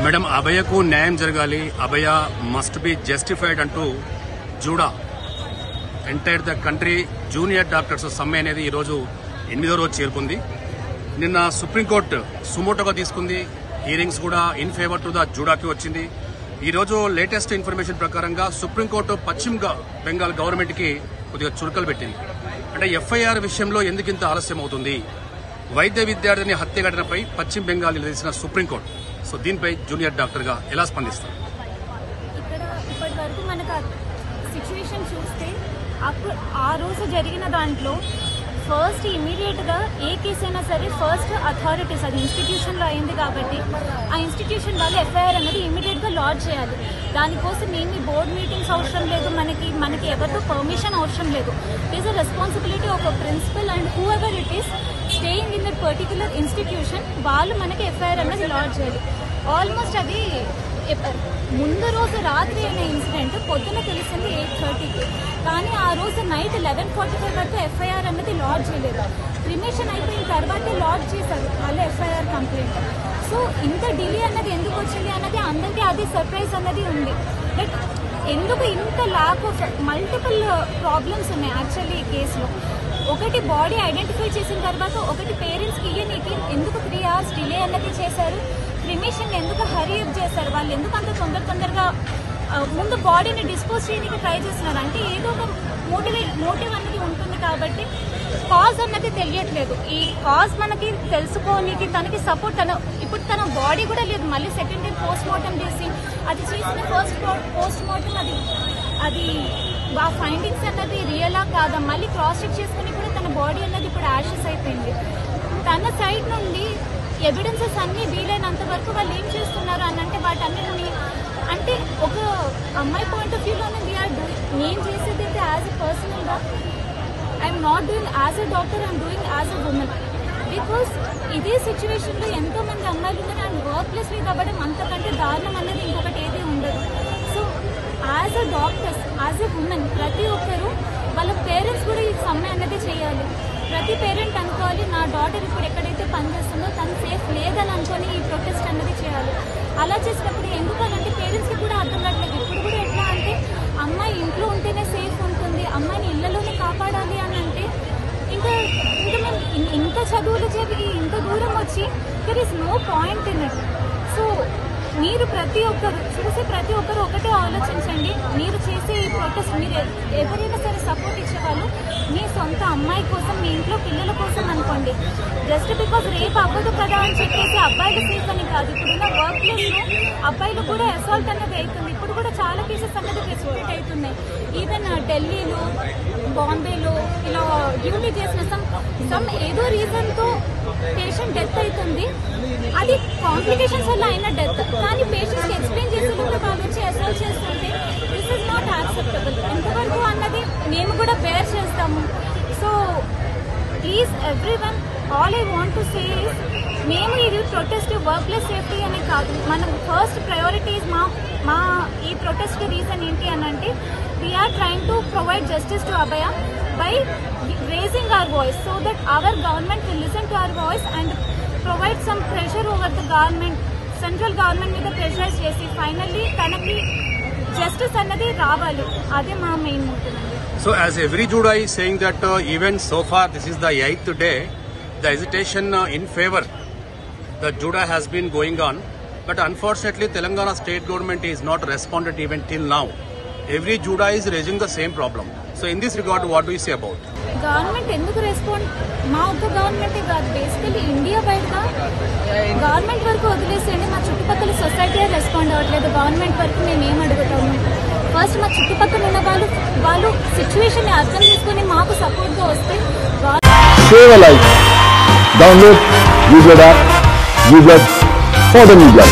Madam అభయకు న్యాయం జరగాలి, అభయ must be justified అంటూ JUDA entire the country junior doctors సమ్మె అనేది ఈరోజు 8వ రోజు చేరుకుంది. నిన్న సుప్రీంకోర్టు సుమోటోగా తీసుకుంది. హియరింగ్స్ కూడా ఇన్ ఫేవర్ టు ద జూడాకి వచ్చింది. ఈరోజు లేటెస్ట్ ఇన్ఫర్మేషన్ ప్రకారంగా సుప్రీంకోర్టు పశ్చిమ బెంగాల్ గవర్నమెంట్ కి కొద్దిగా చురుకలు పెట్టింది. అంటే ఎఫ్ఐఆర్ విషయంలో ఎందుకు ఇంత ఆలస్యం అవుతుంది? వైద్య విద్యార్థిని హత్య ఘటనపై పశ్చిమ బెంగాల్ నిలదీసిన సుప్రీంకోర్టు. సో దీనిపై జూనియర్ డాక్టర్ గా ఎలా స్పందిస్తారు? ఇక్కడ ఇప్పటి వరకు మనకు సిచ్యువేషన్ చూస్తే అప్పుడు ఆ రోజు జరిగిన దాంట్లో ఫస్ట్ ఇమీడియట్ గా ఏ కేసు అయినా సరే ఫస్ట్ అథారిటీస్, అది ఇన్స్టిట్యూషన్ లో అయింది కాబట్టి ఆ ఇన్స్టిట్యూషన్ వాళ్ళు ఎఫ్ఐఆర్ అనేది ఇమీడియట్ గా లాడ్జ్ చేయాలి. దానికోసం ఏమి బోర్డ్ మీటింగ్స్ అవసరం లేదు, మనకి ఎవరితో పర్మిషన్ అవసరం లేదు. It is a responsibility of a principal and whoever it is staying in that particular institution, వాళ్ళు మనకి ఎఫ్ఐఆర్ అనేది లాడ్జ్ చేయాలి. ఆల్మోస్ట్ అది ముందు రోజు రాత్రి అయిన ఇన్సిడెంట్ పొద్దున తెలిసింది 8:30కి, కానీ ఆ రోజు నైట్ 11:45 వరకు ఎఫ్ఐఆర్ అన్నది లాడ్జ్ చేయలేదు. క్రిమేషన్ అయిపోయిన తర్వాతే లాడ్జ్ చేశారు వాళ్ళు ఎఫ్ఐఆర్ కంప్లైంట్. సో ఇంత డిలే అన్నది ఎందుకు వచ్చింది అన్నది అందరికీ అది సర్ప్రైజ్ అన్నది ఉంది. బట్ ఎందుకు ఇంత ల్యాక్ ఆఫ్ మల్టిపుల్ ప్రాబ్లమ్స్ ఉన్నాయి యాక్చువల్లీ ఈ కేసులో. ఒకటి బాడీ ఐడెంటిఫై చేసిన తర్వాత ఒకటి పేరెంట్స్కి ఇయ్యనీకి ఎందుకు 3 hours డిలే అన్నది చేశారు. క్రిమేషన్ ఎందుకు హరీ అప్ చేశారు, వాళ్ళు ఎందుకు అంత తొందరగా ముందు బాడీని డిస్పోజ్ చేయడానికి ట్రై చేస్తున్నారు అంటే ఏదో ఒక మోటివ్ అన్నది ఉంటుంది. కాబట్టి కాజ్ అన్నది తెలియట్లేదు. ఈ కాజ్ మనకి తెలుసుకోనికి తనకి సపోర్ట్ ఇప్పుడు తన బాడీ కూడా లేదు. మళ్ళీ సెకండ్ టైం పోస్ట్ మార్టం చేసి అది చేసిన ఫస్ట్ పోస్ట్ మార్టం అది ఆ ఫైండింగ్స్ అన్నది రియలా కాదా మళ్ళీ క్రాస్ చెక్ చేసుకుని కూడా తన బాడీ అన్నది ఇప్పుడు యాషెస్ అయిపోయింది. తన సైడ్ నుండి ఎవిడెన్సెస్ అన్ని వీలైనంత వరకు వాళ్ళు ఏం చేస్తున్నారు అని అంటే వాటన్నిటిని అంటే ఒక అమ్మాయి పాయింట్ ఆఫ్ వ్యూలోనే నేను చేసేది అయితే యాజ్ ఎ పర్సనల్గా I'm not doing as a doctor, I'm doing as a women. Because ఇదే సిచ్యువేషన్లో ఎంతో మంది అమ్మాయిలు ఉన్నారు అండ్ వర్క్ ప్లేస్లో కాబట్టి అంతకంటే దారుణం అనేది ఇంకొకటి ఏది ఉండదు. So as a doctors, as a women ప్రతి ఒక్కరూ వాళ్ళ పేరెంట్స్ కూడా ఈ సమ్మె అనేది చేయాలి. ప్రతి పేరెంట్ అనుకోవాలి నా డాటర్ ఇప్పుడు ఎక్కడైతే పనిచేస్తుందో తను సేఫ్ లేదని అనుకొని ఈ ప్రొటెస్ట్ అనేది చేయాలి. అలా చేసినప్పుడు ఎందుకనంటే పేరెంట్స్కి కూడా అర్థం కావట్లేదు. ఇప్పుడు కూడా ఎట్లా అంటే అమ్మాయి ఇంట్లో ఉంటేనే సేఫ్ ఉంటుంది, అమ్మాయిని ఇళ్లలోనే కాపాడాలి అని అంటే ఇంకా మేము ఇంత చదువులు చెప్పి ఇంత దూరం వచ్చి there is no point in it. So మీరు ప్రతి ఒక్కరు చూసి ప్రతి ఒక్కరు ఒకటే ఆలోచించండి. మీరు చేసే ఈ ప్రొటెస్ట్ మీరు ఎవరైనా సరే సపోర్ట్ ఇచ్చేవాళ్ళు మీ సొంత అమ్మాయి కోసం, మీ ఇంట్లో పిల్లల కోసం అనుకోండి. జస్ట్ బికాజ్ రేపు అవ్వదు కదా అని చెప్పేసి అబ్బాయిలు సేఫ్ అని కాదు. ఇప్పుడున్న వర్క్ ప్లేస్లో అబ్బాయిలు కూడా అసాల్ట్ అనేది అవుతుంది. ఇప్పుడు కూడా చాలా కేసెస్ అనేది రెస్పెక్ట్ అవుతున్నాయి. ఈవెన్ ఢిల్లీలో, బాంబేలో ఇలా డ్యూటీ చేసిన సమ్ ఏదో రీజన్తో పేషెంట్ డెత్ అవుతుంది. అది కాంప్లికేషన్స్ వల్ల అయిన డెత్, కానీ పేషెంట్స్కి ఎక్స్ప్లెయిన్ చేసేటప్పుడు వాళ్ళు వచ్చి అసాల్ట్ చేస్తుంటే దిస్ ఇస్ నాట్ యాక్సెప్టబుల్. ఎంతవరకు అన్నది మేము కూడా బేర్ చేస్తాము. So please everyone, all I want to say is మేము ఇది ప్రొటెస్ట్ వర్క్ ప్లేస్ సేఫ్టీ అనే కాదు, మనం ఫస్ట్ ప్రయారిటీస్ మా ఈ ప్రొటెస్ట్ రీజన్ ఏంటి అని అంటే we are trying to provide justice to Abhaya by raising our voice so that our government will listen to our voice and provide some pressure over the government, central government మీద pressure చేసి finally తనకి justice అన్నది రావాలి. అదే మా main motive. So as every Juda is saying that even so far this is the 8th day, the hesitation in favor the Juda has been going on, but unfortunately Telangana state government is not responded even till now. Every Juda is raising the same problem. So in this regard, what do you say about? Government ఎందుకు respond? మా ఒక్క గవర్నమెంటే కాదు, basically India బయటగా government వరకు వదిలేసేయండి, మా చుట్టుపక్కల society respond అవ్వట్లేదు. గవర్నమెంట్ వరకు మేము ఏం అడుగుతాము? ఫస్ట్ మా చుట్టుపక్కల ఉన్న వాళ్ళు సిచ్యువేషన్ ని అర్థం చేసుకుని మాకు సపోర్ట్ గా వస్తే Save a life. Download, use your app, use it for the media.